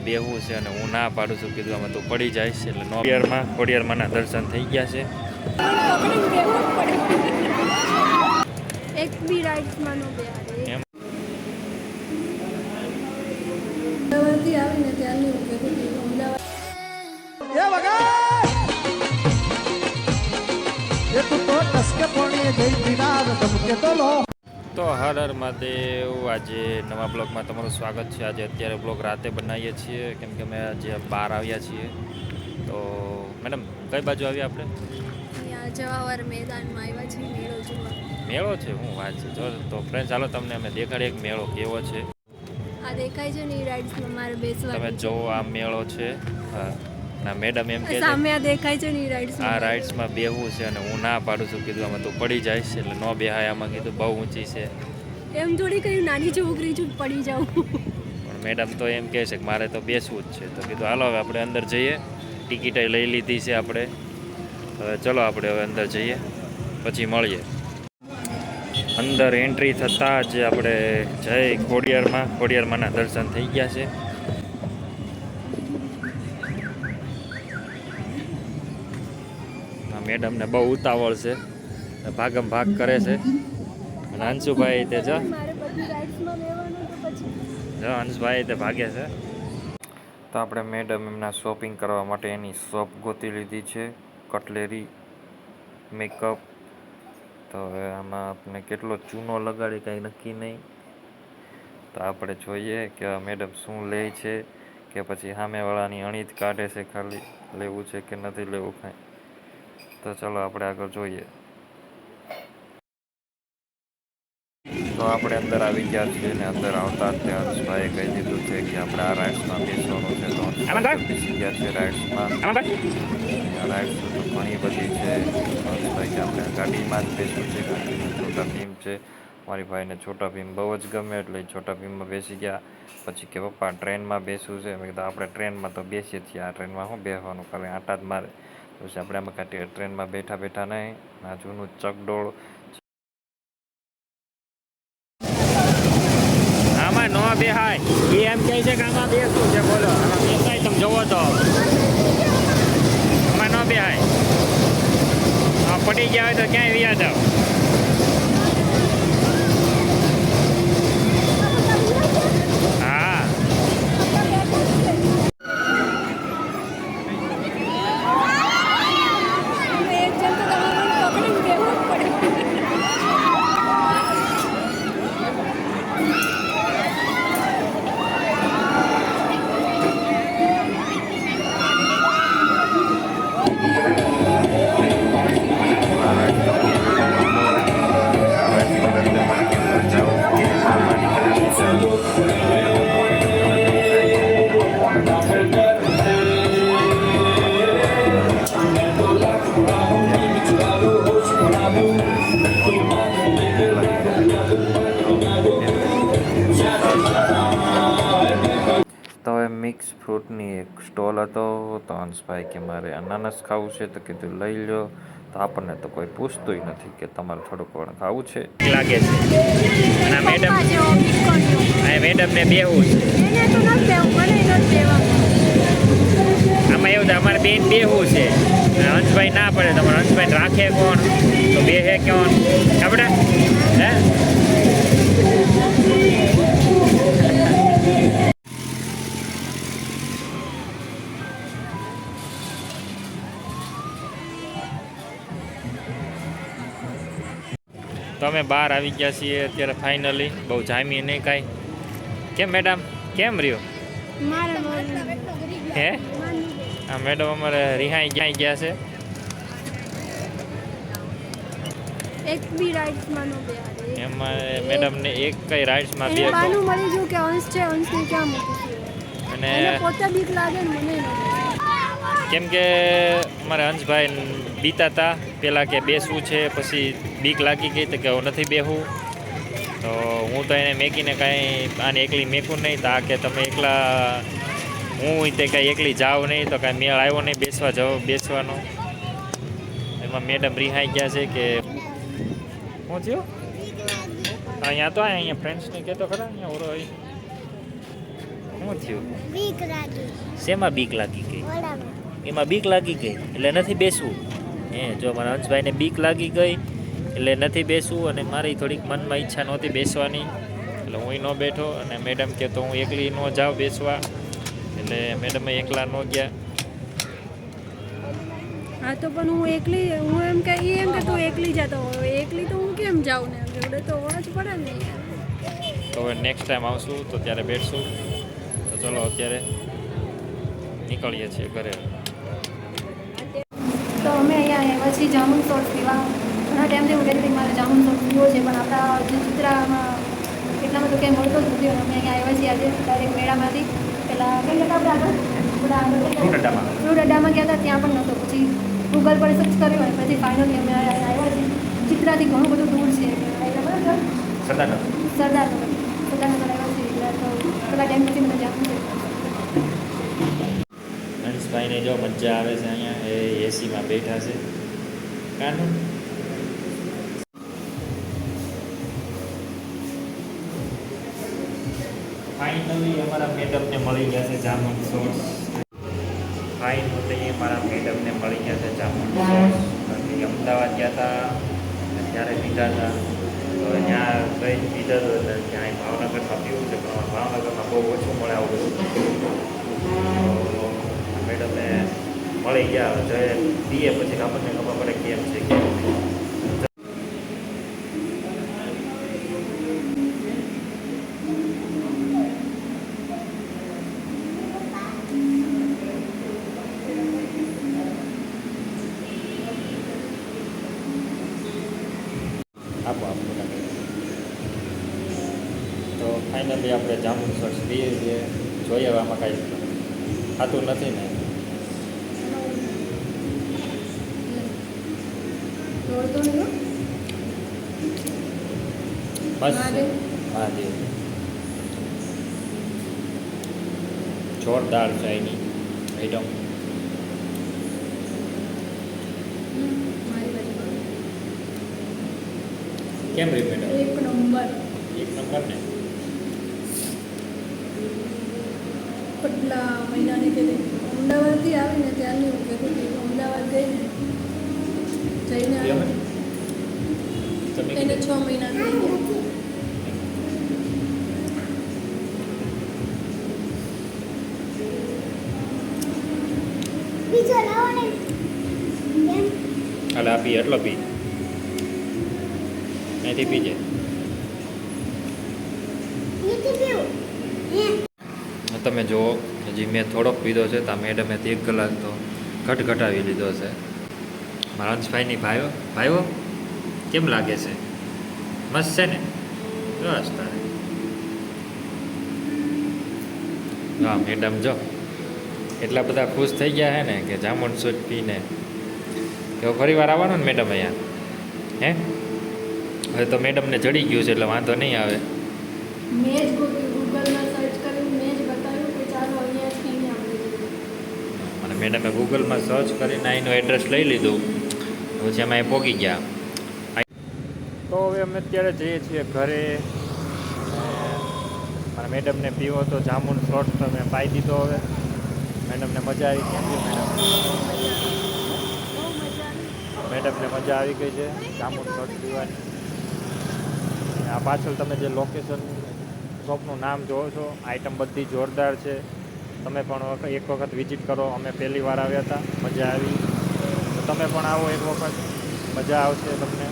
બેહવું છે અને હું ના પાડું છું, કીધું આમાં તું પડી જાય છે એટલે ખોડિયારમાંના દર્શન થઈ ગયા છે. એક બી રાઇડ્સમાં નો બેહાડે એમ અમદાવાદથી આવીને ત્યાંની હું કીધું કે અમદાવાદ તો હર હર મહાદેવ. આજે નવા બ્લોગમાં તમારું સ્વાગત છે. આજે અત્યારે બ્લોગ રાતે બનાવીએ છીએ કેમ કે અમે આજે બહાર આવ્યા છીએ. તો મેડમ કઈ બાજુ આવ્યા આપણે? અહીંયા જવાહર મેદાનમાં આવ્યા છીએ મેળો જોવા. મેળો છે, હું વાત છે. જો તો ફ્રેન્ડ ચાલો તમને અમે દેખાડીએ એક મેળો કેવો છે. આ દેખાય છે ને એ રાઇડ્સમાં મારે બેસવાનું. તમે જો આ મેળો છે. હા ના મેડમ એમ કે સામે આ દેખાય છે ને એ રાઇડ્સમાં. આ રાઇડ્સમાં બેહવું છે અને હું ના પાડું છું, કીધું આમાં તું પડી જાય છે એટલે ન બેહાય આમાં, કીધું બહુ ઊંચી છે. એમ થોડી કઈ નાની છોકરી છું પડી જાઉં. પણ મેડમ તો એમ કહે છે કે મારે તો બેસવું જ છે. તો કીધું હાલો હવે આપણે અંદર જઈએ. ટિકિટ લઈ લીધી છે આપણે. હવે ચલો આપણે હવે અંદર જઈએ પછી મળીએ. અંદર એન્ટ્રી થતાં જ આપણે જય ખોડિયારમાંના દર્શન થઈ ગયા છે. મેડમને બહુ ઉતાવળ છે, ભાગમ ભાગ કરે છે. અને અંશુભાઈ તે જો અંશભાઈ તે ભાગે છે. તો આપણે મેડમ એમના શોપિંગ કરવા માટે એની શોપ ગોતી લીધી છે. Cutlery, makeup. તો હવે આમાં આપણે કેટલો ચૂનો લગાડી કાંઈ નક્કી નહીં. તો આપણે જોઈએ કે મેડમ શું લે છે કે પછી સામેવાળાની અણી જ કાઢે છે, ખાલી લેવું છે કે નથી લેવું કાંઈ. તો ચલો આપણે આગળ જોઈએ. તો આપણે અંદર આવી ગયા છીએ ને અંદર આવતા જ હંસભાઈએ કહી દીધું છે કે આપણે આ રાઇડ્સમાં બેસવાનું છે. તો બેસી ગયા છે રાઇડ્સમાં. રાઇડ્સ તો ઘણી બધી છે. હંસભાઈ કે આપણે ગાડીમાં જ બેસવું છે. ગાડીમાં છોટા ભીમ છે. મારી ભાઈને છોટા ભીમ બહુ જ ગમે એટલે છોટા ભીમમાં બેસી ગયા. પછી કે પપ્પા ટ્રેનમાં બેસવું છે. મેં કીધું આપણે ટ્રેનમાં તો બેસીએ છીએ, આ ટ્રેનમાં શું બેસવાનું, ખાલી આટા જ મારે. પછી આપણે આમાં કાંઈ ટ્રેનમાં બેઠા બેઠા નહીં. આ જૂનું ચકડોળ આમાં ન બેહાય. એ એમ કહે છે કે આમાં બેસવું છે. બોલો આમાં બેસાય, તમે જોવો તો આમાં ન બેહાય. પડી ગયા હોય તો ક્યાંય વ્યા જાવ. હા તો હવે મિક્સ ફ્રૂટની એક સ્ટોલ હતો. તો હંસભાઈ કે મારે અનાનસ ખાવું છે. તો કીધું લઈ લો. તો આપણને તો કોઈ પૂછતું નથી કે તમારે થોડુંક પણ ખાવું છે લાગે છે. અને મેડમને બેહવું છે. આમાં એવું છે અમારે બેન બેહવું છે. હંસભાઈ ના પડે. તમારે હંસભાઈ રાખે કોણ તો બેહે કોણ આપણે હે. તો અમે બહાર આવી ગયા છીએ અત્યારે ફાઇનલી. બહુ જામી નહીં કાંઈ. કેમ મેડમ કેમ રહ્યો હે? હા મેડમ અમારે રિહાઈ ગયા છે. એક બી રાઇડ્સમાં નો બેહાડે. એમાં મેડમને એક કઈ રાઇડ્સમાં બે બાનું મળી ગયું કે અંશ છે, અંશને ક્યાં મૂકીશું. અને પોતે બીક લાગે ને મને કેમ કે અમારે અંશભાઈ બીતા હતા પહેલાં કે બેસવું છે, પછી બીક લાગી ગઈ તો કે હું નથી બેહવું. તો હું તો એને મેકીને કાંઈ આને એકલી મેકું નહીં. તો આ કે તમે એકલા હું તે કાંઈ એકલી જાઓ નહીં. તો કાંઈ મેળ આવ્યો નહીં બેસવાનો. એમાં મેડમ રિહાઈ ગયા છે કે શું થયું. અહીંયા તો અહીંયા ફ્રેન્ડ્સને કહેતો ખરા અહીંયા ઓરો હોય શું શું થયું? બીક લાગી શેમાં બીક લાગી ગઈ? ઓલામાં એમાં બીક લાગી ગઈ એટલે નથી બેસવું. જો મારા હંસભાઈને બીક લાગી ગઈ એટલે નથી બેસવું, અને મારી થોડીક મનમાં ઈચ્છા નહોતી બેસવાની એટલે હું ન બેઠો. અને મેડમ કે તો હું એકલી ન જાઉં બેસવા, એટલે મેડમે એકલા ન ગયા. હા તો પણ હું એકલી, હું એમ કે ઈ એમ કે તું એકલી જતો હોય, એકલી તો હું કેમ જાઉં ને, જોડે તો હોવા જ પડે ને યાર. તો હવે નેક્સ્ટ ટાઈમ આવશું તો ત્યારે બેઠશું. તો ચલો અત્યારે નીકળીએ છીએ ઘરે. તો અમે અહીંયા આવ્યા છીએ જામુન સોસ પીવા. ઘણા ટાઈમથી હું કહેતી હતી મારે જામુન સોસ પીવો છે, પણ આપણા જે ચિત્રામાં એટલામાં તો ક્યાંય મળતો જ નથી. અમે અહીંયા આવ્યા છીએ આજે ડાયરેક્ટ મેળામાંથી. પહેલાં કઈ હતા આપણે આગળ ફ્રૂટ અડ્ડામાં. ફ્રૂટ અડ્ડામાં ગયા હતા, ત્યાં પણ નહોતો. પછી ગૂગલ પર સર્ચ કર્યું અને પછી ફાઇનલી અમે આવ્યા છીએ. ચિત્રાથી ઘણું બધું દૂર છે આવ્યા બરાબર. સરદારનગર. સરદારનગર આવ્યા છીએ એટલે તો થોડા ટાઈમ પછી મને જામુન સોસ. હંસભાઈને જો મજા આવે છે અહીંયા, એ એસીમાં બેઠા છે. કાનું ફાઇનલી અમારા મેડમને મળી ગયા છે જામુન સોસ. ફાઇનલી અમારા મેડમને મળી ગયા છે જામુન સોસ. બાકી અમદાવાદ ગયા હતા ત્યારે પીધા હતા, તો ત્યાં કઈ પીધા હતો એટલે ત્યાં ભાવનગરમાં પીવું છે, પણ ભાવનગરમાં બહુ ઓછું મળે આવું બધું. તો મેડમને મળી ગયા, જોઈએ પીએ પછી આપણને ખબર પડે કેમ છે કેમ નહીં. આપો આપો. તો ફાઇનલી આપણે જામુન સોસ પીએ છીએ. જોઈએ હવે આમાં કાંઈ ખાતું નથી ને. દોડતો નહીં હો. મસ્ત. મહાદેવ. મહાદેવ જોરદાર છે એની આઈટમ. મારી બાજુ કેમ રી મેડમ? એક નંબર. એક નંબર ને. કેટલા મહિનાની કે અમદાવાદથી આવીને ત્યારની હું કહેતી હતી અમદાવાદ ગઈ ને જઈને કેમ? આવી. તમે એને કીધું? 6 મહિના થઈ ગયા. બીજો લાવો ને કેમ હાલ આપી એટલો પી. અહીંથી પીજે. નીચે પીવું તમે જુઓ હજી મેં થોડોક પીધો છે, તો મેડમે 1 કલાક તો ઘટાવી લીધો છે. મારા હંસભાઈની ભાઈઓ કેમ લાગે છે? મસ્ત છે ને? બસ તારે. હા મેડમ જો એટલા બધા ખુશ થઈ ગયા હે ને કે જામુન સોસ પીને તો ફરી વાર આવવાનો ને મેડમ અહીંયા. હે હવે તો મેડમને જડી ગયું છે એટલે વાંધો નહીં આવે. મેં જ ગૂગલમાં સર્ચ કર્યું, મેં જ બતાવ્યું કે ચાલો અહીંયા જ કહીને આપણે. અને મેડમે ગૂગલમાં સર્ચ કરીને અહીંનું એડ્રેસ લઈ લીધું, પછી અમે અહીં પહોંચી ગયા. તો હવે અમે અત્યારે જઈએ છીએ ઘરે. મારા મેડમને પીવો તો જામુન સોસ તો મેં પાઈ દીધો. હવે મેડમને મજા આવી. કેમ છે મેડમ? મેડમને મજા આવી ગઈ છે જામુન સોસ પીવાની. આ પાછળ તમે જે લોકેશન શોપનું નામ જોવો છો, આઈટમ બધી જોરદાર છે. તમે પણ એક વખત વિઝિટ કરો. અમે પહેલી વાર આવ્યા હતા, મજા આવી. તો તમે પણ આવો એક વખત, મજા આવશે તમને.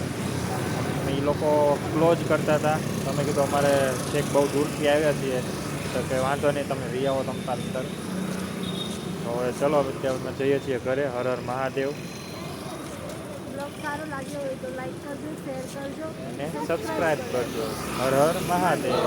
એ લોકો ક્લોઝ કરતા હતા, તમે કીધું અમારે છેક બહુ દૂરથી આવ્યા છીએ, તો કે વાંધો નહીં તમે વી આવો તમતાર અંદર. તો હવે ચલો અત્યારે અમે જઈએ છીએ ઘરે. હર હર મહાદેવ. બ્લોગ સારો લાગ્યો હોય તો લાઈક કરજો, શેર કરજો અને સબસ્ક્રાઈબ કરજો. હર હર મહાદેવ.